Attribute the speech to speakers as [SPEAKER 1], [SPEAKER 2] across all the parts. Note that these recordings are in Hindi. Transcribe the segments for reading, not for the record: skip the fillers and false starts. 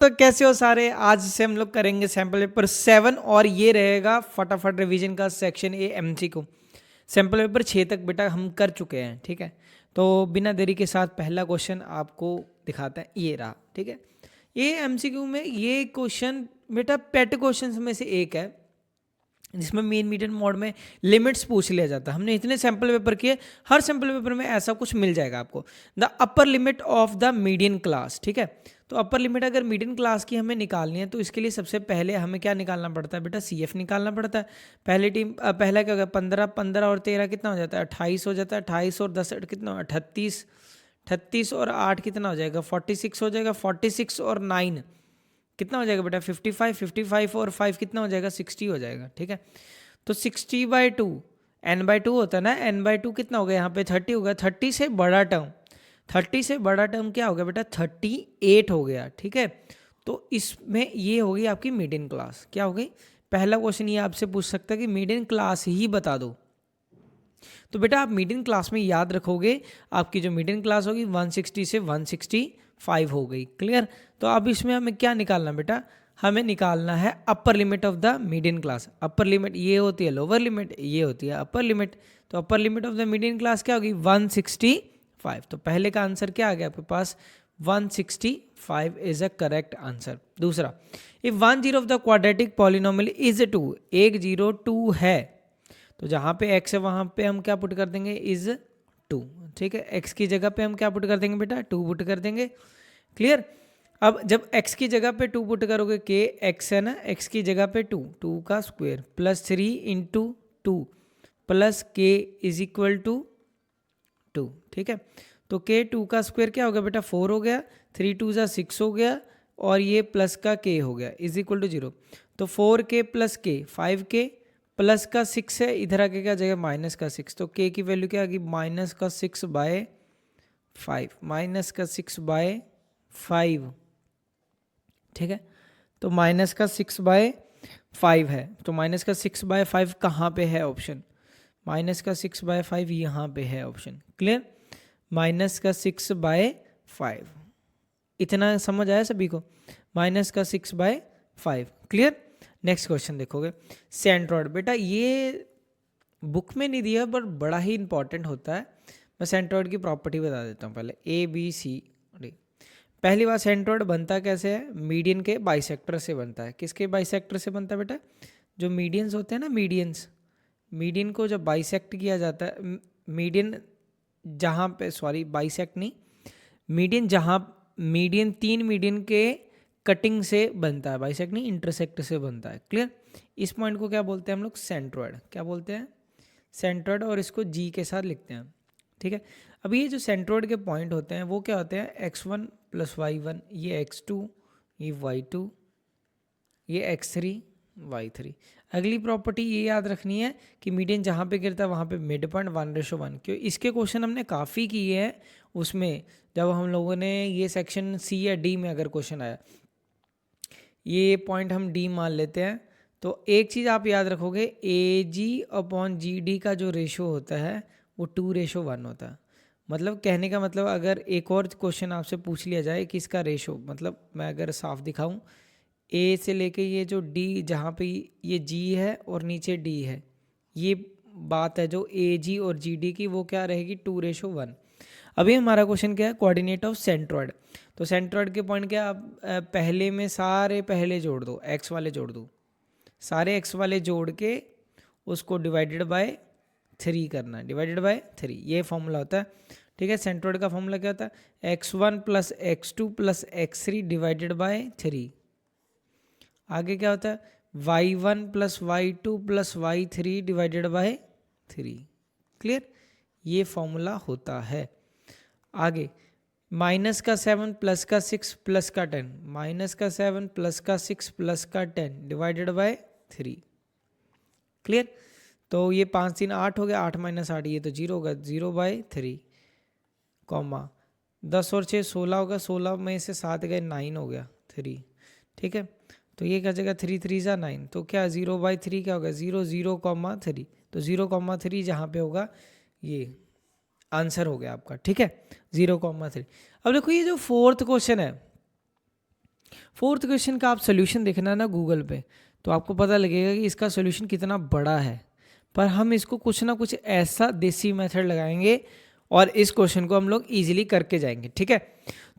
[SPEAKER 1] तो कैसे हो सारे। आज से हम लोग करेंगे सैम्पल पेपर 7 और ये रहेगा फटाफट रिवीजन का section A MCQ. Sample paper 6 तक बेटा हम कर चुके हैं, ठीक है। तो बिना देरी के साथ पहला क्वेश्चन आपको दिखाते हैं, ये रहा, ठीक है। ये एमसीक्यू में ये क्वेश्चन बेटा पेट क्वेश्चन में से एक है जिसमें मेन मीडियन मोड में लिमिट्स पूछ लिया जाता है। हमने इतने सैंपल पेपर किए, हर सैंपल पेपर में ऐसा कुछ मिल जाएगा आपको। The upper limit of the median class, ठीक है। तो अपर लिमिट अगर मीडियन क्लास की हमें निकालनी है तो इसके लिए सबसे पहले हमें क्या निकालना पड़ता है बेटा, सीएफ निकालना पड़ता है। पहला क्या होगा, 15 15 और 13 कितना हो जाता है, 28 हो जाता है। 28 और 10 कितना, 38। 38 और 8 कितना हो जाएगा, 46 हो जाएगा। 46 और 9 कितना हो जाएगा बेटा, 55। 55 और 5 कितना हो जाएगा, 60 हो जाएगा, ठीक है। तो 60/2 n/2 होता है ना, n/2 कितना हो गया यहाँ पे, 30 हो गया। 30 से बड़ा टर्म, 30 से बड़ा टर्म क्या हो गया बेटा, 38 हो गया, ठीक है। तो इसमें ये होगी आपकी मीडियन क्लास। क्या हो गई, पहला क्वेश्चन ये आपसे पूछ सकता है कि मीडियन क्लास ही बता दो। तो बेटा आप मीडियन क्लास में याद रखोगे, आपकी जो मीडियन क्लास होगी 160 से 165 हो गई। क्लियर। तो अब इसमें हमें क्या निकालना बेटा, हमें निकालना है upper limit of the median class. Upper limit ये होती है लोअर लिमिट, ये होती है अपर लिमिट। तो upper limit of the median class क्या होगी, 165। तो पहले का आंसर क्या आ गया आपके पास, 165 इज अ करेक्ट आंसर। दूसरा, if 1 0 of the quadratic polynomial is 2, 1 0 2 है, तो जहाँ पे x है वहाँ पे हम क्या पुट कर देंगे, इज 2, ठीक है। x की जगह पे हम क्या पुट कर देंगे बेटा, 2 पुट कर देंगे। क्लियर। अब जब x की जगह पे 2 पुट करोगे, के x है ना, x की जगह पे 2, 2 का स्क्वायर प्लस 3 इंटू 2 प्लस के इज इक्वल टू 2, ठीक है। तो के 2 का स्क्वायर क्या हो गया बेटा, 4 हो गया। 3 2 जा 6 हो गया, और ये प्लस का के हो गया इज इक्वल टू 0। तो 4k प्लस के 5k प्लस का 6 है, इधर आके क्या जाएगा, माइनस का 6। तो के की वैल्यू क्या आ गई, माइनस का 6/5, माइनस का 6/5, ठीक है। तो माइनस का 6/5 है। तो माइनस का 6/5 कहाँ पे है ऑप्शन, माइनस का 6/5 यहाँ पे है ऑप्शन। क्लियर। माइनस का 6/5, इतना समझ आया सभी को, माइनस का 6/5। क्लियर। नेक्स्ट क्वेश्चन देखोगे, सेंट्रॉइड। बेटा ये बुक में नहीं दिया पर बड़ा ही इंपॉर्टेंट होता है। मैं सेंट्रॉइड की प्रॉपर्टी बता देता हूँ पहले, ABCD। पहली बात, सेंट्रॉइड बनता कैसे है, मीडियन के बाइसेक्टर से बनता है। किसके बाइसेक्टर से बनता है बेटा, जो मीडियंस होते हैं ना, मीडियंस, मीडियन को जब बाइसेक्ट किया जाता है, मीडियन जहाँ पे, सॉरी बाइसेक्ट नहीं, मीडियन जहाँ, मीडियन 3 मीडियन के कटिंग से बनता है, बाइसेक्ट नहीं, इंटरसेक्ट से बनता है। क्लियर। इस पॉइंट को क्या बोलते हैं हम लोग, सेंट्रॉइड। क्या बोलते हैं, सेंट्रॉइड, और इसको जी के साथ लिखते हैं, ठीक है। अब ये जो सेंट्रॉइड के पॉइंट होते हैं वो क्या होते हैं, x1 + y1, ये x2, ये y2, ये x3 y3। अगली प्रॉपर्टी ये याद रखनी है कि मीडियन जहाँ पे गिरता है वहाँ पे मिड पॉइंट 1:1। क्यों, इसके क्वेश्चन हमने काफ़ी किए हैं उसमें, जब हम लोगों ने ये सेक्शन सी या डी में अगर क्वेश्चन आया, ये पॉइंट हम डी मान लेते हैं। तो एक चीज़ आप याद रखोगे, AG/GD का जो रेशो होता है वो 2:1 होता है। मतलब कहने का मतलब, अगर एक और क्वेश्चन आपसे पूछ लिया जाए कि इसका रेशो, मतलब मैं अगर साफ दिखाऊं, ए से लेके ये जो डी, जहाँ पे ये जी है और नीचे डी है, ये बात है जो AG और GD की, वो क्या रहेगी, 2:1। अभी हमारा क्वेश्चन क्या है, कोऑर्डिनेट ऑफ सेंट्रॉइड। तो सेंट्रॉइड के पॉइंट क्या, आप पहले में सारे पहले जोड़ दो, एक्स वाले जोड़ दो, सारे एक्स वाले जोड़ के उसको डिवाइडेड बाय 3 करना है, डिवाइडेड बाय 3, ये फॉर्मूला होता है, ठीक है। सेंट्रॉइड का फॉर्मूला क्या होता है, x1 + x2 + x3 divided by 3। आगे क्या होता है, y1 + y2 + y3 divided by 3। Clear, ये फॉर्मूला होता है। आगे, माइनस का 7 प्लस का 6 प्लस का 10, माइनस का 7 प्लस का 6 प्लस का 10 डिवाइडेड बाय 3। क्लियर। तो ये 5 3 8 हो गया, 8 - 8 ये तो 0 होगा, 0/3, कॉमा 10 और 6 16 होगा, 16 में से 7 गए 9 हो गया 3, ठीक है। तो ये क्या जगह 3 3 जा 9, तो क्या 0/3 क्या होगा, 0 0,3। तो 0,3 जहाँ पे होगा ये आंसर हो गया आपका, ठीक है, 0,3। अब देखो ये जो फोर्थ क्वेश्चन है, फोर्थ क्वेश्चन का आप सोल्यूशन देखना ना गूगल पे, तो आपको पता लगेगा कि इसका सोल्यूशन कितना बड़ा है। पर हम इसको कुछ ना कुछ ऐसा देसी मेथड लगाएंगे और इस क्वेश्चन को हम लोग इजीली करके जाएंगे, ठीक है।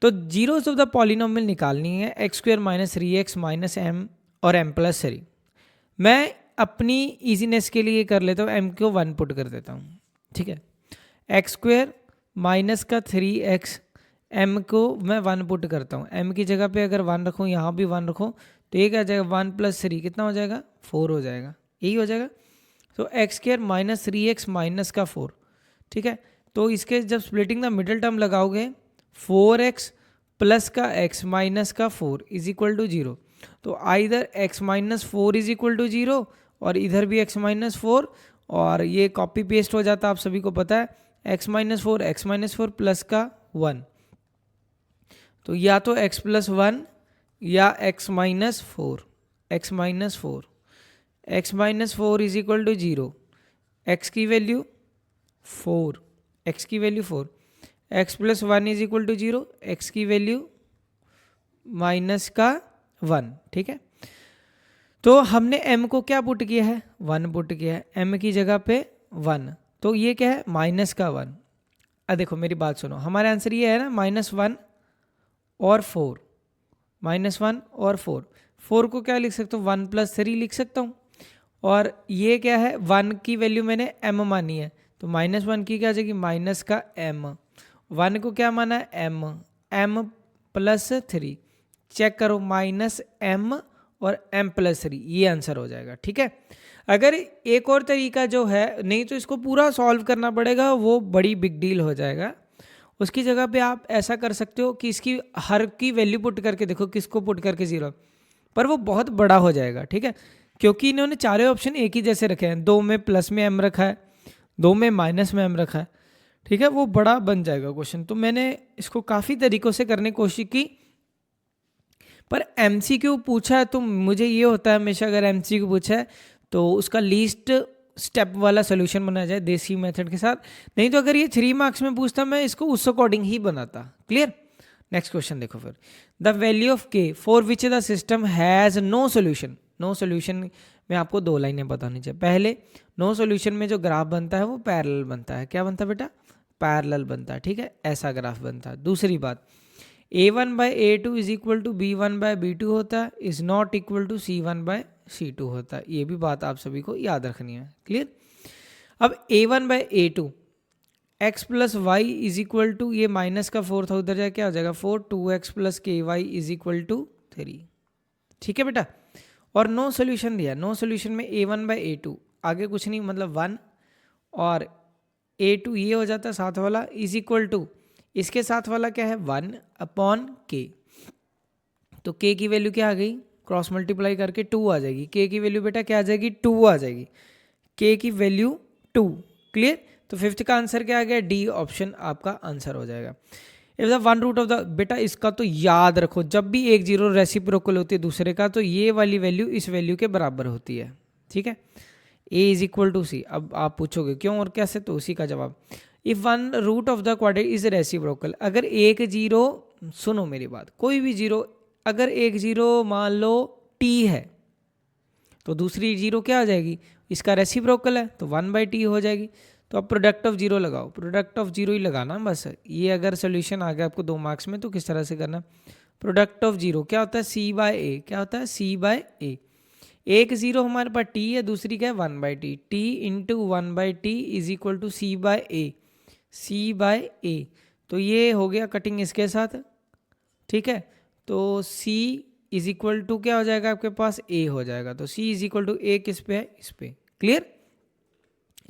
[SPEAKER 1] तो जीरोस ऑफ द पॉलिनोमियल निकालनी है, X square minus 3x minus M और एम प्लस 3। मैं अपनी इजीनेस के लिए कर लेता हूँ, एम को 1 पुट कर देता हूँ, ठीक है। एक्स स्क्वायर माइनस का 3x, एम को मैं 1 पुट करता हूँ, एम की जगह पे अगर 1 रखूँ, यहाँ भी 1 रखूँ, तो ये क्या जाएगा 1 प्लस 3 कितना हो जाएगा 4 हो जाएगा, यही हो जाएगा। तो x square minus 3x minus का 4, ठीक है। तो इसके जब स्प्लिटिंग द मिडिल टर्म लगाओगे 4x प्लस का x माइनस का 4 इज इक्वल टू 0। तो either x minus 4 is equal to 0 और इधर भी x माइनस 4, और ये कॉपी पेस्ट हो जाता है, आप सभी को पता है, x माइनस 4 प्लस का 1। तो या तो x प्लस 1 या x minus 4, x minus 4, x minus 4 is equal to 0, x की वैल्यू 4, x की value 4, x plus 1 is equal to 0, x की वैल्यू माइनस का 1, ठीक है। तो हमने m को क्या पुट किया है 1 पुट किया है, m की जगह पे 1, तो ये क्या है माइनस का 1। अब देखो मेरी बात सुनो, हमारा आंसर ये है ना -1 और 4, -1 और 4, 4 को क्या लिख सकता हूँ 1 प्लस 3 लिख सकता हूँ, और ये क्या है 1 की वैल्यू मैंने m मानी है, तो -1 की क्या आ जाएगी माइनस का m, 1 को क्या माना है m प्लस 3, चेक करो -m और m प्लस 3, ये आंसर हो जाएगा, ठीक है। अगर एक और तरीका जो है, नहीं तो इसको पूरा सॉल्व करना पड़ेगा, वो बड़ी बिग डील हो जाएगा। उसकी जगह पे आप ऐसा कर सकते हो कि इसकी हर की वैल्यू पुट करके देखो, किसको पुट करके 0, पर वो बहुत बड़ा हो जाएगा, ठीक है, क्योंकि इन्होंने चारों ऑप्शन एक ही जैसे रखे हैं, 2 में प्लस में m रखा है, 2 में माइनस में m रखा है, ठीक है, वो बड़ा बन जाएगा क्वेश्चन। तो मैंने इसको काफ़ी तरीक़ों से करने की कोशिश की, पर MCQ पूछा है तो मुझे ये होता है हमेशा, अगर MCQ पूछा है तो उसका लीस्ट स्टेप वाला सोल्यूशन बनाया जाए देसी मेथड के साथ, नहीं तो अगर ये 3 मार्क्स में पूछता मैं इसको उस अकॉर्डिंग ही बनाता। क्लियर। नेक्स्ट क्वेश्चन देखो फिर, the value of k for which the system has no solution. No solution में आपको 2 लाइनें बतानी चाहिए। पहले, नो सोल्यूशन में जो ग्राफ बनता है वो पैरेलल बनता है। क्या बनता है बेटा, पैरेलल बनता है, ठीक है, ऐसा ग्राफ बनता है। दूसरी बात, a1 by a2 is equal to b1 by b2 होता है, is not equal to c1 by c2 होता है। ये भी बात आप सभी को याद रखनी है। क्लियर। अब a1 by a2 x plus Y is equal to, ये माइनस का 4 था, उधर जाए क्या हो जाएगा 4, 2x प्लस के वाई इज इक्वल टू 3, ठीक है बेटा। और नो सोल्यूशन दिया, नो सोल्यूशन में a1 बाई a2 आगे कुछ नहीं, मतलब 1, और a2 ये हो जाता है साथ वाला इज इक्वल टू, इसके साथ वाला क्या है 1 अपॉन k, तो k की वैल्यू क्या आ गई, क्रॉस मल्टीप्लाई करके 2 आ जाएगी। k की वैल्यू बेटा क्या आ जाएगी 2 आ जाएगी, k की वैल्यू 2। क्लियर। तो फिफ्थ का आंसर क्या आ गया, डी ऑप्शन आपका आंसर हो जाएगा। If the one root of the, बेटा इसका तो याद रखो, जब भी एक जीरो रेसिप्रोकल होती है दूसरे का, तो ये वाली वैल्यू इस वैल्यू के बराबर होती है, ठीक है। a इज इक्वल टू सी। अब आप पूछोगे क्यों और कैसे, तो उसी का जवाब, if one root of the quadratic is reciprocal, अगर एक जीरो, सुनो मेरी बात, कोई भी जीरो, अगर एक जीरो मान लो t है, तो दूसरी जीरो क्या आ जाएगी, इसका रेसिप्रोकल है, तो 1/t हो जाएगी। तो अब प्रोडक्ट ऑफ जीरो लगाओ, प्रोडक्ट ऑफ जीरो ही लगाना बस। ये अगर सोल्यूशन आ गया आपको 2 मार्क्स में, तो किस तरह से करना, प्रोडक्ट ऑफ जीरो क्या होता है c/a, क्या होता है c/a। एक जीरो हमारे पास t है, दूसरी क्या है 1/t, t into 1/t is equal to c/a, c/a। तो ये हो गया कटिंग इसके साथ, ठीक है। तो c इज इक्वल टू क्या हो जाएगा आपके पास, a हो जाएगा। तो c is equal to a किस पे है, इस पे। क्लियर।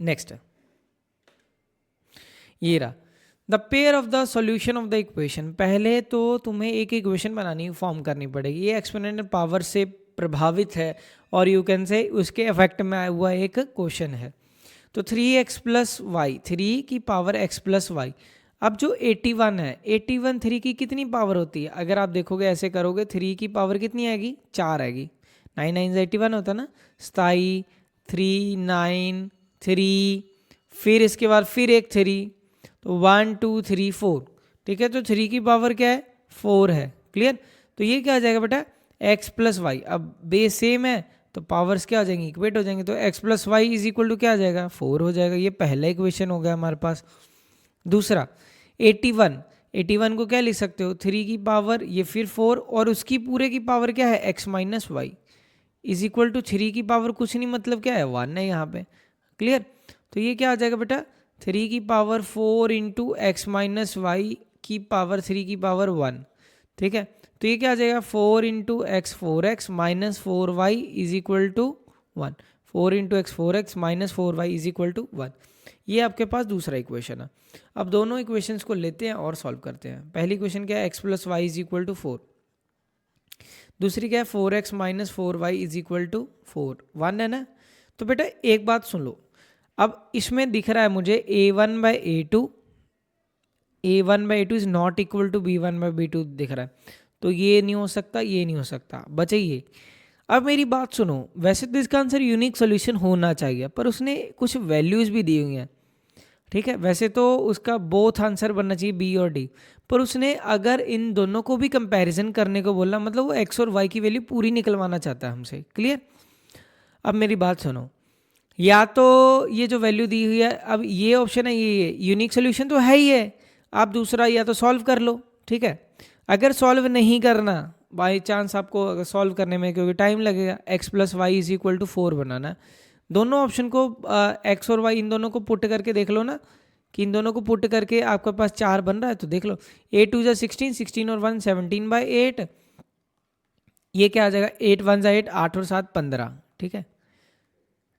[SPEAKER 1] नेक्स्ट ये रहा, the pair of the solution of the equation. पहले तो तुम्हें एक इक्वेशन बनानी, फॉर्म करनी पड़ेगी। ये एक्सपोनेंशियल पावर से प्रभावित है, और यू कैन से उसके इफेक्ट में आया हुआ एक क्वेश्चन है। तो 3x प्लस वाई, 3 की पावर x प्लस वाई। अब जो 81 है, 81 3 की कितनी पावर होती है, अगर आप देखोगे ऐसे करोगे 3 की पावर कितनी आएगी, 4 आएगी। 9 9 81 होता ना, 27 3 9 3, फिर इसके बाद फिर एक 3, तो 1 2 3 4, ठीक है। तो 3 की पावर क्या है 4 है। क्लियर। तो तो ये क्या आ जाएगा बेटा, x प्लस वाई। अब बेस सेम है तो पावर्स क्या हो जाएंगी, इक्वेट हो जाएंगे। तो x plus Y is equal to क्या आ जाएगा, 4 हो जाएगा। ये पहला इक्वेशन हो गया हमारे पास। दूसरा 81 को क्या लिख सकते हो, 3 की पावर ये फिर 4 और उसकी पूरे की पावर क्या है, x minus Y is equal to 3 की पावर कुछ नहीं, मतलब क्या है 1 है यहाँ पे। क्लियर। तो ये क्या आ जाएगा बेटा, 3 की power 4 into X minus Y की पावर 3 की पावर 1। ठीक है, तो ये क्या आ जाएगा, 4 into X 4x minus 4y is equal to 1। 4 into X 4x minus 4y is equal to 1। ये आपके पास दूसरा इक्वेशन है। अब दोनों इक्वेशंस को लेते हैं और सॉल्व करते हैं। पहली इक्वेशन क्या है, x plus Y is equal to 4। दूसरी क्या है, 4x minus 4y is equal to 4, 1 है ना। तो बेटा एक बात सुन लो, अब इसमें दिख रहा है मुझे a1 by a2, a1 by a2 is not equal to b1 by b2 दिख रहा है। तो ये नहीं हो सकता, ये नहीं हो सकता, बचे ये। अब मेरी बात सुनो, वैसे तो इसका आंसर यूनिक सॉल्यूशन होना चाहिए, पर उसने कुछ वैल्यूज भी दी हुई हैं। ठीक है, वैसे तो उसका बोथ आंसर बनना चाहिए बी और डी, पर उसने अगर इन दोनों को भी कंपैरिजन करने को बोला, मतलब वो एक्स और वाई की वैल्यू पूरी निकलवाना चाहता है हमसे। क्लियर। अब मेरी बात सुनो, या तो ये जो वैल्यू दी हुई है, अब ये ऑप्शन है, ये यूनिक सोल्यूशन तो है ही है, आप दूसरा या तो सॉल्व कर लो। ठीक है, अगर सॉल्व नहीं करना, बाई चांस आपको अगर सॉल्व करने में क्योंकि टाइम लगेगा, x plus Y is equal to 4 बनाना, दोनों ऑप्शन को x और y इन दोनों को पुट करके देख लो ना, कि इन दोनों को पुट करके आपके पास 4 बन रहा है। तो देख लो, 8 2 16, 16 और 1 17 बाई 8, ये क्या आ जाएगा, 8 1 8, 8 और 7 15। ठीक है,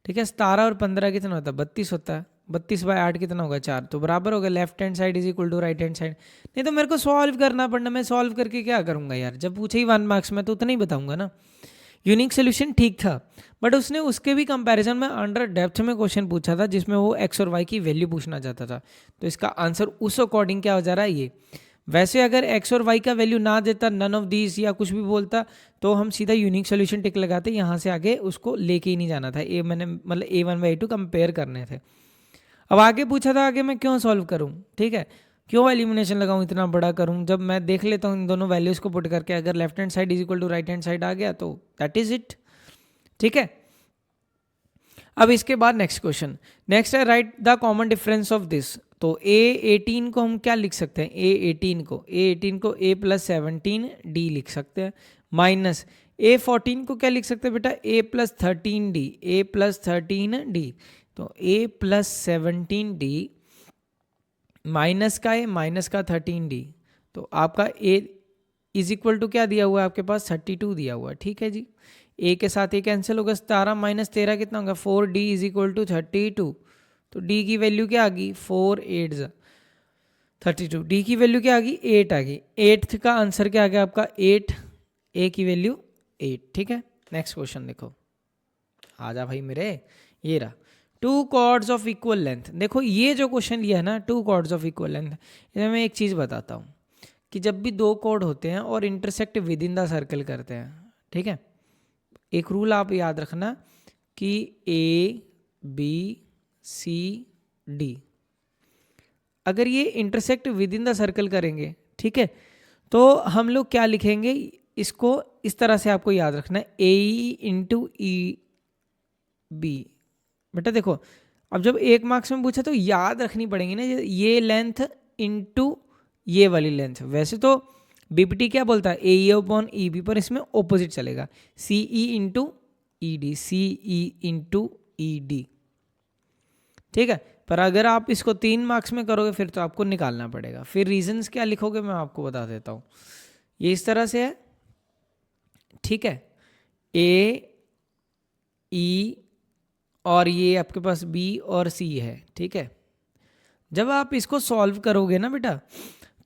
[SPEAKER 1] ठीक है, 17 और 15 कितना होता है, 32 होता है। 32 बाई 8 कितना होगा, 4, तो बराबर होगा। Left hand side is equal to right hand side. नहीं तो मेरे को सॉल्व करना पड़ना, मैं सॉल्व करके क्या करूंगा यार, जब पूछे ही 1 मार्क्स में तो उतना ही बताऊंगा ना। यूनिक सोल्यूशन ठीक था, बट उसने उसके भी कंपैरिजन में अंडर डेप्थ में क्वेश्चन पूछा था, जिसमें वो एक्स और वाई की वैल्यू पूछना चाहता था। तो इसका आंसर उस अकॉर्डिंग क्या हो जा रहा है ये। वैसे अगर एक्स और वाई का वैल्यू ना देता, नन ऑफ दीज या कुछ भी बोलता, तो हम सीधा यूनिक सोल्यूशन टिक लगाते, यहाँ से आगे उसको लेके ही नहीं जाना था। ए मैंने मतलब A1 बाई A2 कंपेयर करने थे। अब आगे पूछा था, आगे मैं क्यों सॉल्व करूँ, ठीक है, क्यों एलिमिनेशन लगाऊं, इतना बड़ा करूं, जब मैं देख लेता हूं इन दोनों वैल्यूज को पुट करके, अगर left hand side is equal to right hand side आ गया तो दैट इज इट। ठीक है, अब इसके बाद नेक्स्ट क्वेश्चन, नेक्स्ट है right the common difference of this. तो A18 को हम क्या लिख सकते हैं, A18 को A प्लस 17D लिख सकते हैं, माइनस A14 को क्या लिख सकते हैं बेटा, A plus 13D, A plus 13D। तो A प्लस 17D माइनस का है, माइनस का 13D, तो आपका A इज इक्वल टू क्या दिया हुआ है आपके पास, 32 दिया हुआ है। ठीक है जी, A के साथ ये कैंसिल होगा, 17 माइनस 13 कितना होगा, 4D इज इक्वल टू 32। तो D की वैल्यू क्या आ गई, 4 8 32, D की वैल्यू क्या आ गई, 8 आ गई। 8th का आंसर क्या आ गया आपका 8, A की वैल्यू 8। ठीक है, नेक्स्ट क्वेश्चन देखो, आ जा भाई मेरे, ये रहा, 2 कॉर्ड्स ऑफ इक्वल लेंथ। देखो ये जो क्वेश्चन लिया है ना, 2 कॉर्ड्स ऑफ इक्वल लेंथ, इसमें मैं एक चीज़ बताता हूँ कि जब भी 2 कॉर्ड होते हैं और intersect with in the circle करते हैं, ठीक है, एक रूल आप याद रखना कि ABCD अगर ये intersect with in the circle करेंगे, ठीक है, तो हम लोग क्या लिखेंगे, इसको इस तरह से आपको याद रखना है, AE इंटू EB। बेटा देखो, अब जब 1 मार्क्स में पूछा तो याद रखनी पड़ेगी ना, ये लेंथ इंटू ये वाली लेंथ। वैसे तो बीपीटी क्या बोलता है, AE अपॉन EB, पर इसमें ऑपोजिट चलेगा, CE into ED, CE into ED। ठीक है, पर अगर आप इसको 3 मार्क्स में करोगे फिर तो आपको निकालना पड़ेगा। फिर रीजंस क्या लिखोगे मैं आपको बता देता हूँ, ये इस तरह से है। ठीक है, AE और ये आपके पास B और C है। ठीक है, जब आप इसको सॉल्व करोगे ना बेटा,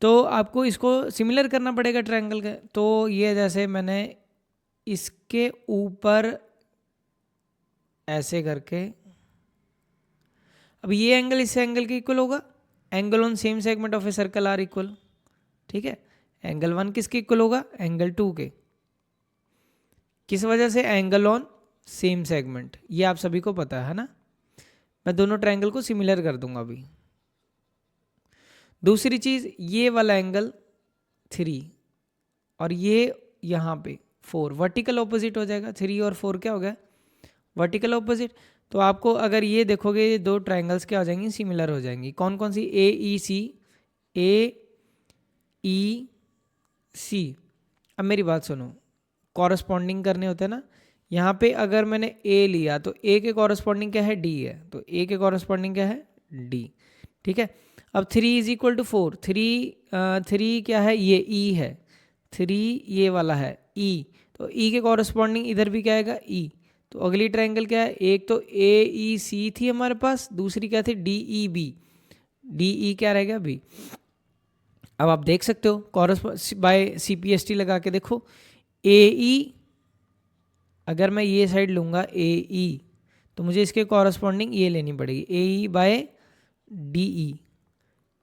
[SPEAKER 1] तो आपको इसको सिमिलर करना पड़ेगा ट्रायंगल का। तो ये जैसे मैंने इसके ऊपर ऐसे करके, अब ये एंगल इस एंगल के इक्वल होगा, angle on same segment of a circle are equal. ठीक है, एंगल 1 किसके इक्वल होगा, एंगल 2 के। किस वजह से, एंगल ऑन सेम सेगमेंट, ये आप सभी को पता है ना। मैं दोनों ट्रायंगल को सिमिलर कर दूंगा अभी। दूसरी चीज, ये वाला एंगल 3 और ये यहाँ पे 4 वर्टिकल ऑपोजिट हो जाएगा, 3 और 4 क्या हो गया वर्टिकल ऑपोजिट। तो आपको अगर ये देखोगे ये दो ट्राइंगल्स क्या हो जाएंगी सिमिलर हो जाएंगी। कौन कौन सी ए ई सी। अब मेरी बात सुनो, कॉरस्पॉन्डिंग करने होते हैं ना, यहाँ पे अगर मैंने ए लिया तो ए के कॉरस्पॉन्डिंग क्या है डी है, तो ए के कॉरस्पॉन्डिंग क्या है डी, ठीक है। अब 3 इज इक्वल टू 4, 3 क्या है ये ई है, 3 ये वाला है ई, तो ई के कॉरस्पॉन्डिंग इधर भी क्या आएगा ई। तो अगली ट्रायंगल क्या है, एक तो ए ई सी थी हमारे पास, दूसरी क्या थी D E B, D E क्या रहेगा बी। अब आप देख सकते हो correspond by C P S T लगा के देखो, ए ई अगर मैं ये साइड लूँगा ए ई तो मुझे इसके कॉरस्पॉन्डिंग ये लेनी पड़ेगी, A E by D E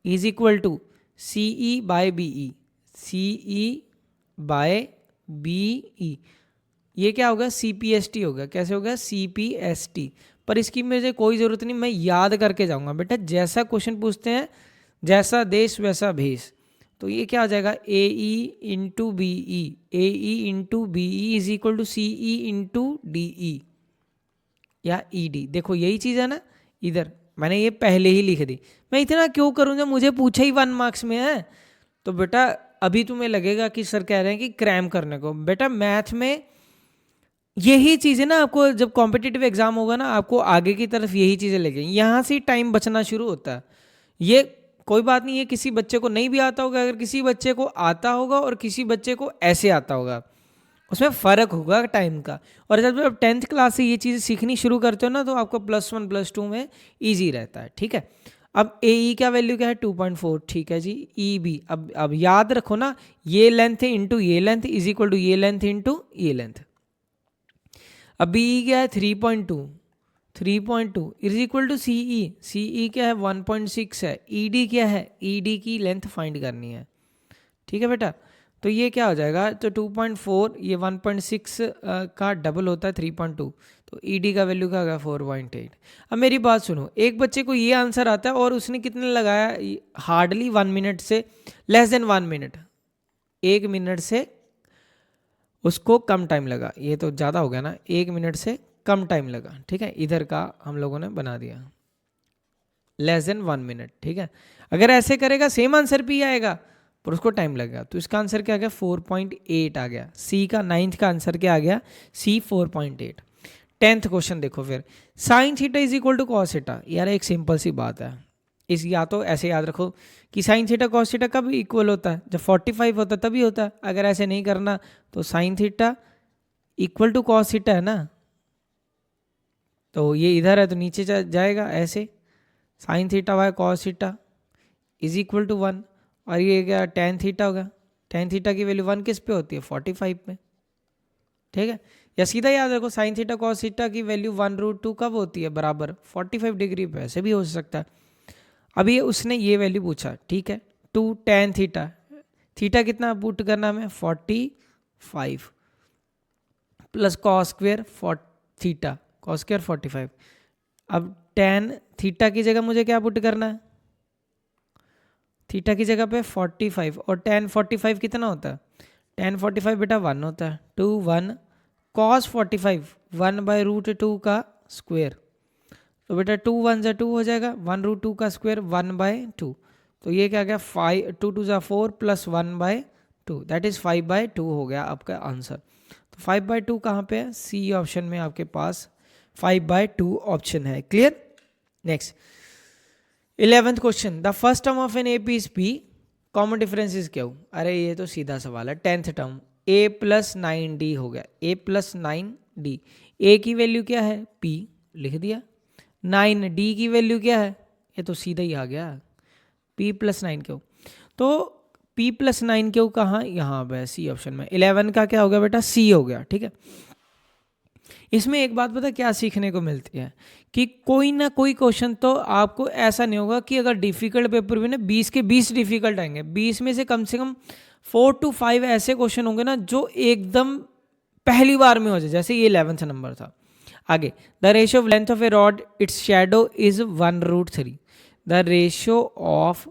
[SPEAKER 1] is equal to C E by B E, C E by B E. ये क्या होगा सी पी एस टी होगा, कैसे होगा सी पी एस टी। पर इसकी मुझे कोई ज़रूरत नहीं, मैं याद करके जाऊँगा बेटा, जैसा क्वेश्चन पूछते हैं जैसा देश वैसा भेष। तो ये क्या हो जाएगा A E into B E, A E into B E is equal to C E into D E या ई डी। देखो यही चीज़ है ना, इधर मैंने ये पहले ही लिख दी, मैं इतना क्यों करूँ जब मुझे पूछा ही 1 मार्क्स में है। तो बेटा अभी तुम्हें लगेगा कि सर कह रहे हैं कि क्रैम करने को, बेटा मैथ में यही चीज़ें ना आपको जब कॉम्पिटिटिव एग्जाम होगा ना आपको आगे की तरफ यही चीज़ें लगेंगी, यहाँ से टाइम बचना शुरू होता है। ये कोई बात नहीं है, किसी बच्चे को नहीं भी आता होगा, अगर किसी बच्चे को आता होगा और किसी बच्चे को ऐसे आता होगा, उसमें फ़र्क होगा टाइम का। और जब आप 10th क्लास से ये चीज़ें सीखनी शुरू करते हो ना तो आपको +1 +2 में ईजी रहता है, ठीक है। अब ए ई का वैल्यू क्या है 2.4, ठीक है जी। ई बी अब याद रखो ना, ये लेंथ इंटू ये लेंथ इज इक्वल टू ये लेंथ इंटू ये लेंथ। अब बी ई क्या है 3.2 इज इक्वल टू सी ई क्या है 1.6 है, ई डी क्या है ई डी की लेंथ फाइंड करनी है, ठीक है बेटा। तो ये क्या हो जाएगा, तो 2.4 ये 1.6 का डबल होता है 3.2, तो ई डी का वैल्यू क्या होगा 4.8। अब मेरी बात सुनो, एक बच्चे को ये आंसर आता है और उसने कितने लगाया, हार्डली 1 मिनट से लेस देन 1 मिनट, 1 मिनट से उसको कम टाइम लगा, ये तो ज़्यादा हो गया ना, 1 मिनट से कम टाइम लगा, ठीक है। इधर का हम लोगों ने बना दिया लेस देन 1 मिनट, ठीक है। अगर ऐसे करेगा सेम आंसर भी आएगा पर उसको टाइम लगेगा। तो इसका आंसर क्या आ गया 4.8 आ गया, सी का 9th का आंसर क्या आ गया सी 4.8। 10th क्वेश्चन देखो फिर, sine theta is equal to cos theta. यार एक सिंपल सी बात है, इस या तो ऐसे याद रखो कि साइन थीटा कॉस थीटा कब इक्वल होता है, जब 45 होता है तभी होता है। अगर ऐसे नहीं करना तो sine theta equal to cos theta है ना, तो ये इधर है तो नीचे जाएगा ऐसे, sine theta by cos theta is equal to 1, और ये क्या टेन थीटा होगा, टेन थीटा की वैल्यू 1 किस पे होती है 45 में, ठीक है। या सीधा याद रखो साइन थीटा कॉस थीटा की वैल्यू 1√2 कब होती है बराबर 45 डिग्री पे, ऐसे भी हो सकता है। अभी उसने ये वैल्यू पूछा, ठीक है, 2 tan थीटा, थीटा कितना पुट करना हमें 45 plus cos square theta, cos square 45। अब tan थीटा की जगह मुझे क्या पुट करना है, थीटा की जगह पे 45, और tan 45 कितना होता है, tan 45 बेटा 1 होता है, 2 1 cos 45 1/√2 का स्क्वेयर, तो बेटा 2 1 जा 2 हो जाएगा, 1√2 का स्क्वेयर 1/2, तो ये क्या गया 5 2 2 जा 4 प्लस 1/2 दैट इज 5/2 हो गया आपका आंसर। तो 5/2 कहाँ पे है, सी ऑप्शन में आपके पास 5/2 ऑप्शन है। Clear. Next 11th question, the first term of an A P is P, common difference is क्या हो। अरे ये तो सीधा सवाल है, 10th टर्म a + 9d हो गया, a + 9d, a की वैल्यू क्या है p लिख दिया, 9d की वैल्यू क्या है, ये तो सीधा ही आ गया p + 9 क्यों, तो p + 9 क्यों कहाँ, यहाँ पे सी ऑप्शन में। 11 का क्या हो गया बेटा सी हो गया, ठीक है। इसमें एक बात पता क्या सीखने को मिलती है कि कोई ना कोई क्वेश्चन तो आपको ऐसा नहीं होगा कि अगर डिफिकल्ट पेपर भी ना 20 के 20 डिफिकल्ट आएंगे, 20 में से कम 4 to 5 ऐसे क्वेश्चन होंगे ना जो एकदम पहली बार में हो जाए, जैसे ये 11th नंबर था। आगे, the ratio of length of A rod it's shadow is 1√3, the ratio of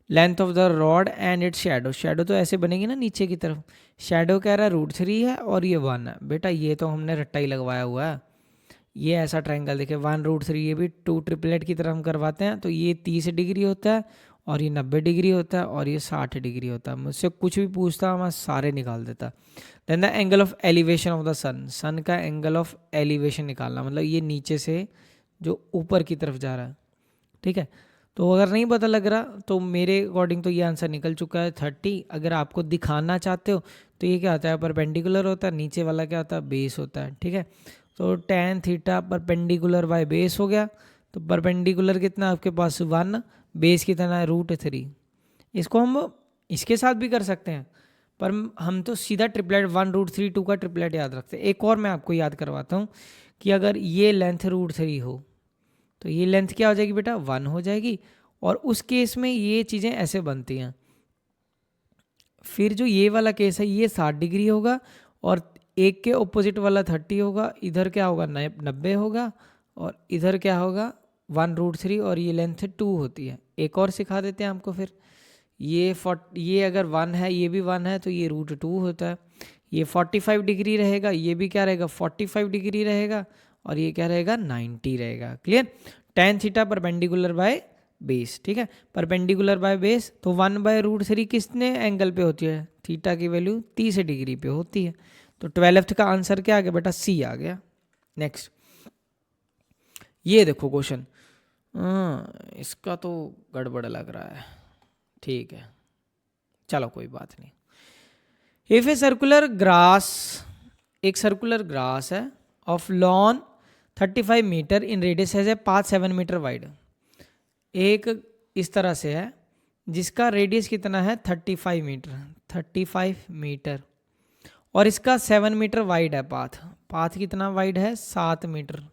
[SPEAKER 1] length of the rod and its shadow, shadow तो ऐसे बनेगी ना नीचे की तरफ, शेडो कह रहा है √3 है और ये 1 है। बेटा ये तो हमने रट्टा ही लगवाया हुआ है, ये ऐसा ट्रायंगल देखिए 1√3, ये भी 2 ट्रिपलेट की तरह हम करवाते हैं, तो ये 30 डिग्री होता है और ये 90 डिग्री होता है और ये 60 डिग्री होता है। मुझसे कुछ भी पूछता मैं सारे निकाल देता। Then the angle of elevation of the sun, sun का एंगल ऑफ एलिवेशन निकालना, मतलब ये नीचे से जो ऊपर की तरफ जा रहा है, ठीक है। तो अगर नहीं पता लग रहा तो मेरे अकॉर्डिंग तो ये आंसर निकल चुका है 30। अगर आपको दिखाना चाहते हो तो ये क्या होता है, परपेंडिकुलर होता है, नीचे वाला क्या होता है, बेस होता है, ठीक है। तो tan theta perpendicular by base हो गया, तो परपेंडिकुलर कितना आपके पास 1, बेस कितना है √3। इसको हम इसके साथ भी कर सकते हैं, पर हम तो सीधा ट्रिपलेट 1√3 2 का ट्रिपलेट याद रखते हैं। एक और मैं आपको याद करवाता हूँ कि अगर ये लेंथ √3 हो तो ये लेंथ क्या हो जाएगी बेटा, 1 हो जाएगी, और उस केस में ये चीज़ें ऐसे बनती हैं। फिर जो ये वाला केस है ये 60 डिग्री होगा और एक के ऑपोजिट वाला 30 होगा, इधर क्या होगा 90 होगा और इधर क्या होगा 1√3 और ये लेंथ 2 होती है। एक और सिखा देते हैं आपको फिर, ये अगर 1 है ये भी 1 है तो ये √2 होता है। ये 45 डिग्री रहेगा, ये भी क्या रहेगा 45 डिग्री रहेगा और ये क्या रहेगा 90 रहेगा। Clear. tan theta perpendicular by base, ठीक है, परपेंडिकुलर बाय बेस, तो 1/√3 किसने एंगल पे होती है, थीटा की वैल्यू 30 डिग्री पे होती है। तो 12th का आंसर क्या आ गया बेटा, सी आ गया। नेक्स्ट ये देखो क्वेश्चन, इसका तो गड़बड़ लग रहा है, ठीक है चलो कोई बात नहीं। इफ ए सर्कुलर ग्रास, एक सर्कुलर ग्रास है of lawn 35 metre in radius है 7 मीटर वाइड, एक इस तरह से है जिसका रेडियस कितना है 35 मीटर, 35 मीटर, और इसका 7 मीटर वाइड है पाथ, पाथ कितना वाइड है 7 मीटर,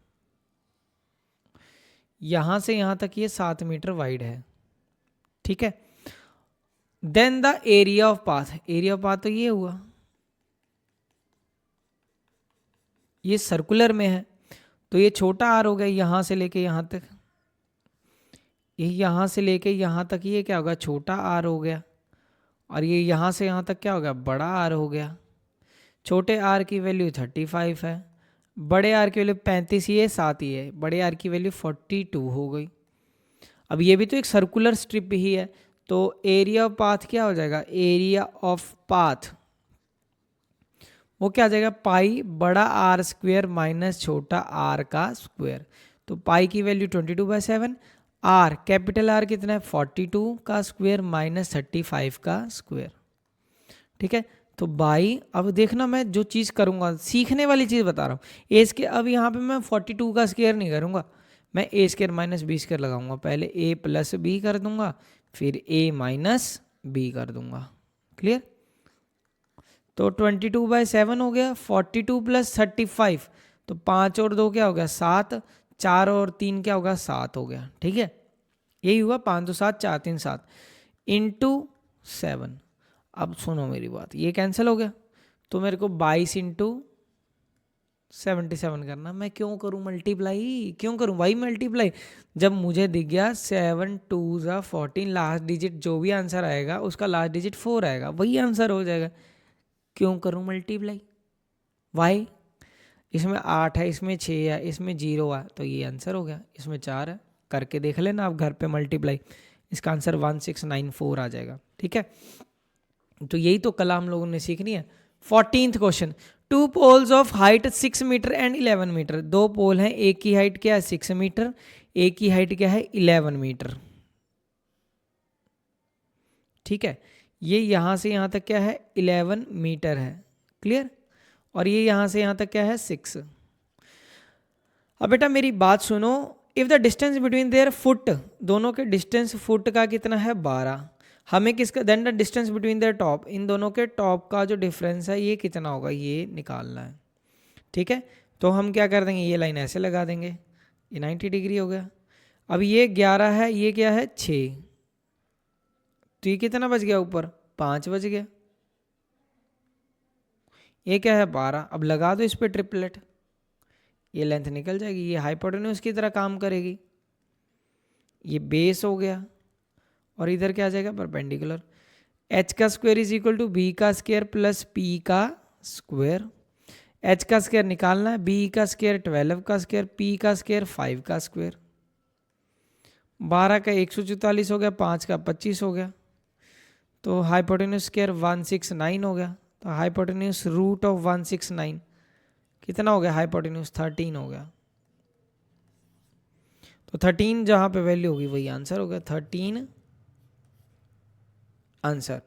[SPEAKER 1] यहां से यहां तक ये 7 मीटर वाइड है, ठीक है। Then the area of path, area of path तो ये हुआ, ये सर्कुलर में है तो ये छोटा आर हो गया यहां से लेके यहां तक, ये यहां से लेके यहां तक ये क्या होगा छोटा आर हो गया, और ये यहां से यहां तक क्या हो गया बड़ा आर हो गया। छोटे आर की वैल्यू 35 है, बड़े आर की वैल्यू 35 ही है, 7 ही है, बड़े आर की वैल्यू 42 हो गई। अब ये भी तो एक सर्कुलर स्ट्रिप ही है, तो एरिया ऑफ पाथ क्या हो जाएगा, एरिया ऑफ पाथ वो क्या आ जाएगा पाई बड़ा आर स्क्वेयर माइनस छोटा आर का स्क्वेयर। तो पाई की वैल्यू 22/7, आर कैपिटल आर कितना है 42 का स्क्वेयर माइनस 35 का स्क्वेयर, ठीक है। तो बाई, अब देखना मैं जो चीज़ करूँगा सीखने वाली चीज़ बता रहा हूँ, ए स्क्र अब यहाँ पे मैं 42 का स्क्वेयर नहीं करूँगा, मैं ए स्क्वेयर माइनस बी स्क्वेयर लगाऊंगा, पहले ए प्लस बी कर दूंगा फिर ए माइनस बी कर दूंगा। क्लियर। तो 22/7 हो गया, 42 प्लस 35, तो 5 और 2 क्या हो गया 7, 4 और 3 क्या होगा 7 हो गया, ठीक है। यही हुआ 5 2 7 4 3 7 इंटू 7। अब सुनो मेरी बात, ये कैंसिल हो गया तो मेरे को 22 इंटू 77 करना। मैं क्यों करूं मल्टीप्लाई, क्यों करूं भाई मल्टीप्लाई, जब मुझे दिख गया 7 2 14, लास्ट डिजिट जो भी आंसर आएगा उसका लास्ट डिजिट 4 आएगा, वही आंसर हो जाएगा। क्यों करूं मल्टीप्लाई, वाई, इसमें 8 है, इसमें 6 है, इसमें 0 है, तो ये आंसर हो गया, इसमें 4 है, करके देख लेना आप घर पे मल्टीप्लाई, इसका आंसर 1694 आ जाएगा, ठीक है। तो यही तो कला हम लोगों ने सीखनी है। 14th question, 2 poles of height 6 metre and 11 metre, 2 pole हैं, एक की हाइट क्या है 6 मीटर, एक की हाइट क्या है 11 मीटर, ठीक है। ये यहां से यहां तक क्या है 11 मीटर है, क्लियर, और ये यहां से यहां तक क्या है 6। अब बेटा मेरी बात सुनो, if the distance between there foot, दोनों के डिस्टेंस फुट का कितना है 12, हमें किसका, then the distance between their top, इन दोनों के टॉप का जो डिफरेंस है ये कितना होगा ये निकालना है, ठीक है। तो हम क्या कर देंगे, ये लाइन ऐसे लगा देंगे, ये 90 डिग्री हो गया। अब ये 11 है, ये क्या है 6, तो ये कितना बच गया ऊपर 5 बच गया, ये क्या है 12। अब लगा दो इस पर ट्रिपलेट, ये लेंथ निकल जाएगी, ये हाइपोटेन्यूज की तरह काम करेगी, ये बेस हो गया और इधर क्या आ जाएगा परपेंडिकुलर। एच का square is equal to B का स्क्वायर प्लस पी का स्क्वायर। एच का स्क्वायर निकालना है, बी का स्क्वायर 12 का स्क्वायर, पी का स्क्वायर 5 का स्क्वायर। 12 का 144 हो गया, 5 का 25 हो गया, तो हाइपोटेन्यूज स्क्वायर 169 हो गया। तो हाइपोटेन्यूज रूट ऑफ 169 कितना हो गया, हाइपोटेन्यूज 13 हो गया। तो 13 जहां पे वैल्यू होगी वही आंसर हो गया, 13 आंसर।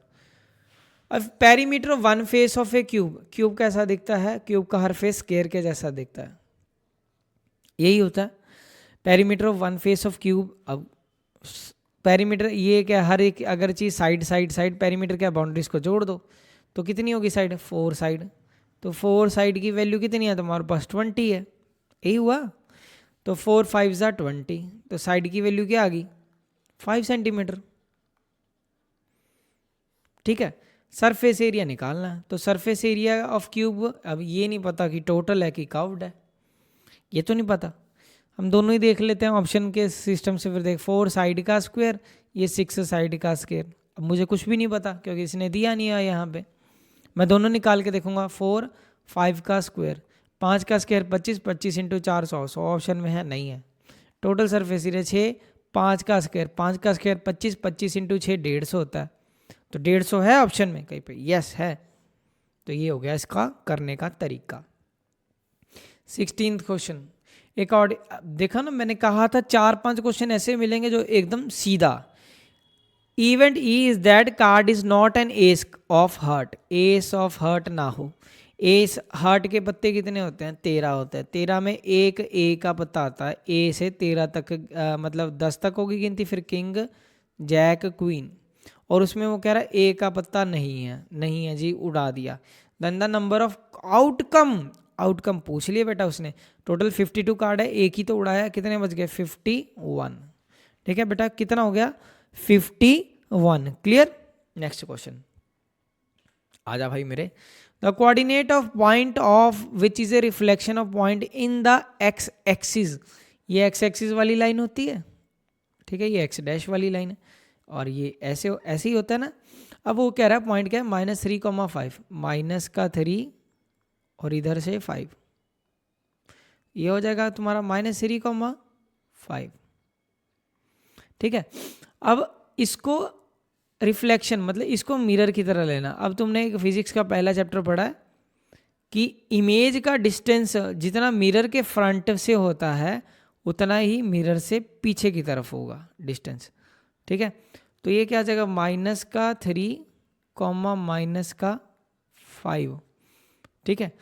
[SPEAKER 1] अब perimeter of one face of A cube, cube कैसा दिखता है, क्यूब का हर फेस स्क्वायर के जैसा दिखता है, यही होता है perimeter of one face of cube. अब पेरीमीटर ये क्या, हर एक अगर चीज साइड साइड साइड, पेरीमीटर क्या, बाउंड्रीज को जोड़ दो तो कितनी होगी साइड, 4 साइड। तो 4 साइड की वैल्यू कितनी है तुम्हारे पास, 20 है, यही हुआ। तो 4 5 ज़ा 20, तो साइड की वैल्यू क्या आ गई, 5 सेंटीमीटर। ठीक है, सरफेस एरिया निकालना है, तो सरफेस एरिया ऑफ क्यूब, अब ये नहीं पता कि टोटल है कि कर्व्ड है, ये तो नहीं पता, हम दोनों ही देख लेते हैं ऑप्शन के सिस्टम से। फिर देख 4 साइड का स्क्वायर, ये 6 साइड का स्क्वायर। अब मुझे कुछ भी नहीं पता क्योंकि इसने दिया नहीं है यहाँ पे, मैं दोनों निकाल के देखूंगा। 4 5 का स्क्वायर, 5 का स्क्वायर 25, 25 इंटू 4 100 ऑप्शन में है, नहीं है। टोटल सरफेस एरिया 6, 5 का स्क्वायर, 5 का स्क्वायर 25, 25 इंटू 6 150 होता है, तो 150 है ऑप्शन में कहीं पे, यस है। तो ये हो गया इसका करने का तरीका। 16th क्वेश्चन, एक और देखा ना, मैंने कहा था 4-5 क्वेश्चन ऐसे मिलेंगे जो एकदम सीधा। Event E is that card is not an S of heart, S of heart ना हो। एस हार्ट के पत्ते कितने होते हैं, 13 होते हैं, 13 में एक ए का पत्ता आता है, ए से 13 तक मतलब 10 तक होगी गिनती, फिर किंग जैक क्वीन, और उसमें वो कह रहा है ए का पत्ता नहीं है, नहीं है जी, उड़ा दिया। Then the number of outcome, outcome पूछ लिया बेटा उसने, टोटल 52 कार्ड है, एक ही तो उड़ाया, कितने बच गए 51। ठीक है बेटा, कितना हो गया 51, क्लियर। नेक्स्ट क्वेश्चन, आजा भाई मेरे। The coordinate of point of which is a reflection of point in the x axis, ये एक्स एक्सिस वाली लाइन होती है, ठीक है, ये एक्स डैश वाली लाइन है, और ये ऐसे ऐसे ही होता है ना। अब वो कह रहा है पॉइंट क्या है, -3,5, माइनस का 3 और इधर से 5, ये हो जाएगा तुम्हारा -3,5। ठीक है, अब इसको रिफ्लेक्शन मतलब इसको मिरर की तरह लेना। अब तुमने एक फिजिक्स का पहला चैप्टर पढ़ा है कि इमेज का डिस्टेंस जितना मिरर के फ्रंट से होता है उतना ही मिरर से पीछे की तरफ होगा डिस्टेंस। ठीक है, तो ये क्या आ जाएगा -3, -5। ठीक है,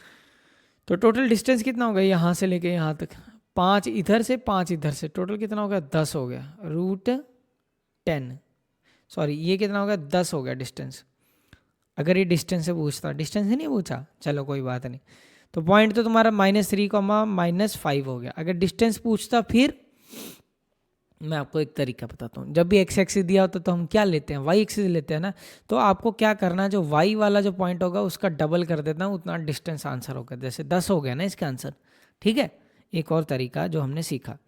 [SPEAKER 1] तो टोटल डिस्टेंस कितना होगा यहाँ से लेके यहाँ तक, 5 इधर से 5 इधर से, टोटल कितना हो गया 10 हो गया, √10, सॉरी ये कितना हो गया 10 हो गया डिस्टेंस। अगर ये डिस्टेंस से पूछता, डिस्टेंस से नहीं पूछा, चलो कोई बात नहीं। तो पॉइंट तो तुम्हारा -3, -5 हो गया। अगर डिस्टेंस पूछता फिर मैं आपको एक तरीका बताता हूँ, जब भी एक्स एक्सिस दिया होता तो हम क्या लेते हैं, वाई एक्सिस लेते हैं ना। तो आपको क्या करना है, जो वाई वाला जो पॉइंट होगा उसका डबल कर देता हूँ, उतना डिस्टेंस आंसर होगा। जैसे 10 हो गया ना इसका आंसर। ठीक है, एक और तरीका जो हमने सीखा,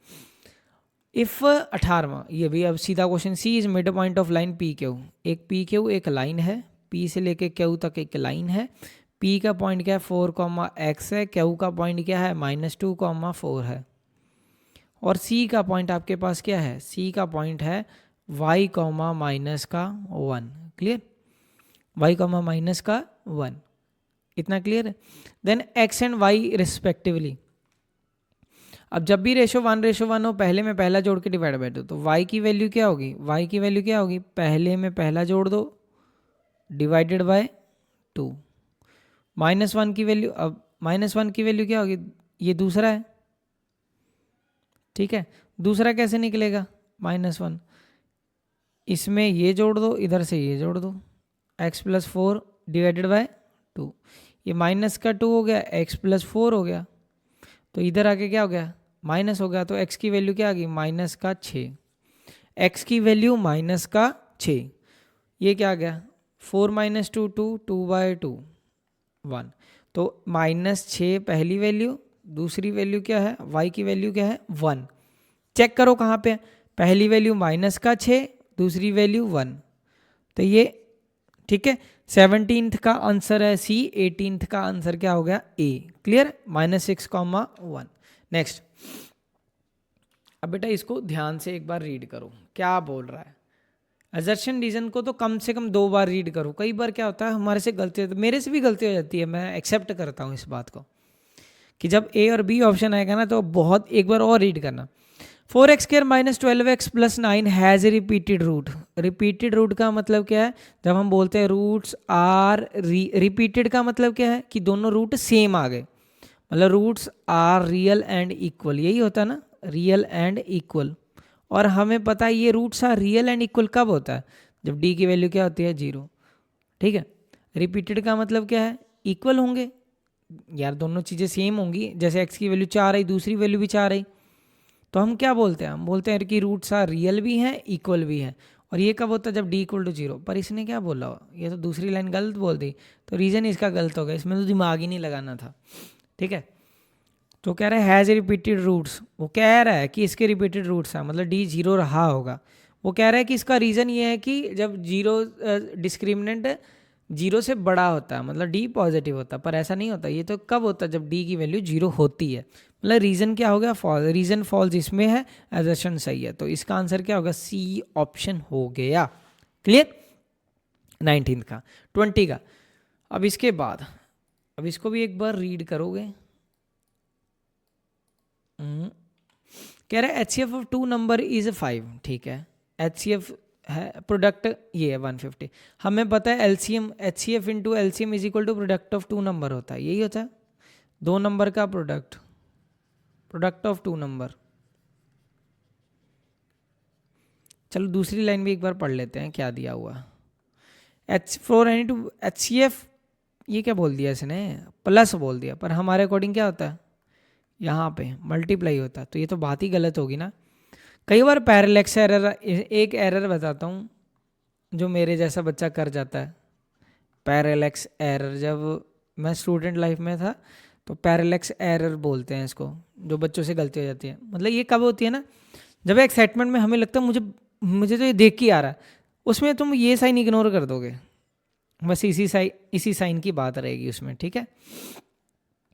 [SPEAKER 1] इफ 18वां, ये भी अब सीधा question, C is mid point of line P Q, एक पी क्यू एक लाइन है, पी से लेके क्यू तक एक लाइन है, पी का पॉइंट क्या है 4,x है, क्यू का पॉइंट क्या है -2,4 है, और सी का पॉइंट आपके पास क्या है, सी का पॉइंट है y, -1, क्लियर, y, -1, इतना क्लियर है। Then x and y respectively, अब जब भी रेशो 1:1 हो पहले में पहला जोड़ के डिवाइड बाय दो, तो y की वैल्यू क्या होगी, y की वैल्यू क्या होगी, पहले में पहला जोड़ दो डिवाइडेड बाय 2, -1 की वैल्यू, अब -1 की वैल्यू क्या होगी, ये दूसरा है। ठीक है, दूसरा कैसे निकलेगा -1, इसमें ये जोड़ दो, इधर से ये जोड़ दो, x+4 डिवाइडेड बाय 2, ये माइनस का 2 हो गया, x+4 हो गया, तो इधर आके क्या हो गया माइनस हो गया, तो x की वैल्यू क्या आ गई -6, x की वैल्यू -6, ये क्या आ गया 4 - 2 2, 2/2 1, तो -6 पहली वैल्यू, दूसरी वैल्यू क्या है y की वैल्यू क्या है 1। चेक करो कहाँ पे, पहली वैल्यू -6, दूसरी वैल्यू 1, तो ये ठीक है। 17th का आंसर है सी, 18th का आंसर क्या हो गया ए। क्लियर, -6,1। नेक्स्ट, अब बेटा इसको ध्यान से एक बार रीड करो क्या बोल रहा है। असर्शन रीजन को तो कम से कम 2 बार रीड करो। कई बार क्या होता है हमारे से गलती होती है, मेरे से भी गलती हो जाती है, मैं एक्सेप्ट करता हूँ इस बात को कि जब ए और बी ऑप्शन आएगा ना तो बहुत एक बार और रीड करना। 4x² - 12x + 9 has a repeated root. Repeated root का मतलब क्या है, जब हम बोलते हैं रूट्स आर रिपीटेड का मतलब क्या है कि दोनों रूट सेम आ गए, मतलब roots are real and equal, यही होता है ना, रियल एंड इक्वल। और हमें पता है ये roots are real and equal कब होता है, जब डी की वैल्यू क्या होती है 0। ठीक है, रिपीटेड का मतलब क्या है, इक्वल होंगे यार, दोनों चीज़ें सेम होंगी। जैसे x की वैल्यू 4 आई, दूसरी वैल्यू भी 4 आई, तो हम क्या बोलते हैं, हम बोलते हैं कि रूट्स आर रियल भी हैं इक्वल भी हैं। और ये कब होता है, जब d = 0। पर इसने क्या बोला, ये तो दूसरी लाइन गलत बोल दी, तो रीज़न इसका गलत हो गया, इसमें तो दिमाग ही नहीं लगाना था। ठीक है, तो कह रहा है हैज़ रिपीटेड रूट्स, वो कह रहा है कि इसके रिपीटेड रूट्स हैं, मतलब d 0 रहा होगा। वो कह रहा है कि इसका रीज़न ये है कि जब 0 डिस्क्रिमिनेंट 0 से बड़ा होता है, मतलब d पॉजिटिव होता है, पर ऐसा नहीं होता। ये तो कब होता है, जब d की वैल्यू 0 होती है। मतलब रीज़न क्या हो गया, फॉल्स। रीज़न फॉल्स इसमें है, असर्शन सही है, तो इसका आंसर क्या होगा, सी ऑप्शन हो गया। क्लियर, 19th का। 20 का, अब इसके बाद अब इसको भी एक बार रीड करोगे। कह रहा है HCF ऑफ 2 नंबर इज 5। ठीक है, HCF है, प्रोडक्ट ये है 150। हमें पता है LCM, HCF into LCM is equal to product of 2 number होता है, यही होता है, 2 नंबर का प्रोडक्ट, प्रोडक्ट ऑफ 2 नंबर। चलो दूसरी लाइन भी एक बार पढ़ लेते हैं क्या दिया हुआ। HCF, ये क्या बोल दिया इसने, प्लस बोल दिया, पर हमारे अकॉर्डिंग क्या होता है, यहाँ पे मल्टीप्लाई होता है, तो ये तो बात ही गलत होगी ना। कई बार पैरेलैक्स एरर, एक एरर बताता हूँ जो मेरे जैसा बच्चा कर जाता है। पैरेलैक्स एरर, जब मैं स्टूडेंट लाइफ में था तो पैरेलैक्स एरर बोलते हैं इसको, जो बच्चों से गलती हो जाती है। मतलब ये कब होती है ना, जब एक्साइटमेंट में हमें लगता है मुझे तो ये देख के ही आ रहा है, उसमें तुम ये साइन इग्नोर कर दोगे, बस इसी साइन की बात रहेगी उसमें। ठीक है,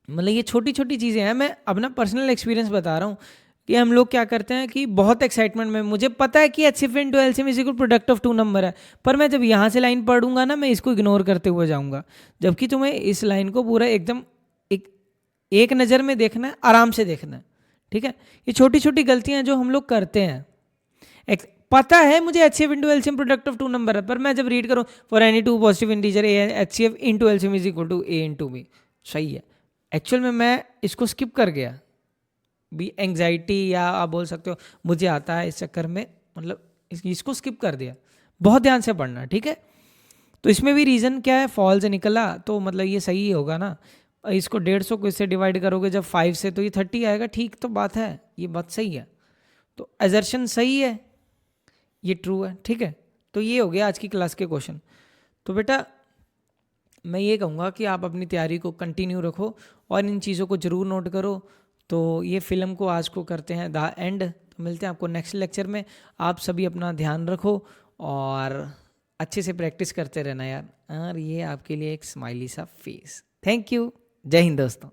[SPEAKER 1] मतलब ये छोटी छोटी चीज़ें हैं, मैं अपना पर्सनल एक्सपीरियंस बता रहा हूँ कि हम लोग क्या करते हैं कि बहुत एक्साइटमेंट में, मुझे पता है कि HCF into LCM is equal product of 2 number है, पर मैं जब यहाँ से लाइन पढ़ूंगा ना, मैं इसको इग्नोर करते हुए जाऊँगा, जबकि तुम्हें इस लाइन को पूरा एकदम एक नज़र में देखना है, आराम से देखना है। ठीक है, ये छोटी छोटी गलतियाँ जो हम लोग करते हैं। पता है मुझे HCF into LCM product of 2 number है, पर मैं जब रीड करूँ for any 2 positive integer HCF into LCM is equal to A into B, सही है, एक्चुअल में मैं इसको स्किप कर गया भी, एंग्जाइटी या आप बोल सकते हो मुझे आता है इस चक्कर में, मतलब इसको स्किप कर दिया। बहुत ध्यान से पढ़ना, ठीक है। तो इसमें भी रीज़न क्या है, फॉल्स निकला, तो मतलब ये सही होगा ना। इसको 150 को इससे डिवाइड करोगे जब 5 से, तो ये 30 आएगा। ठीक तो बात है, ये बात सही है, तो असर्शन सही है, ये ट्रू है। ठीक है, तो ये हो गया आज की क्लास के क्वेश्चन। तो बेटा मैं ये कहूँगा कि आप अपनी तैयारी को कंटिन्यू रखो और इन चीज़ों को ज़रूर नोट करो। तो ये फिल्म को आज को करते हैं द एंड, तो मिलते हैं आपको नेक्स्ट लेक्चर में। आप सभी अपना ध्यान रखो और अच्छे से प्रैक्टिस करते रहना यार। और ये आपके लिए एक स्माइली सा फेस। थैंक यू, जय हिंद दोस्तों।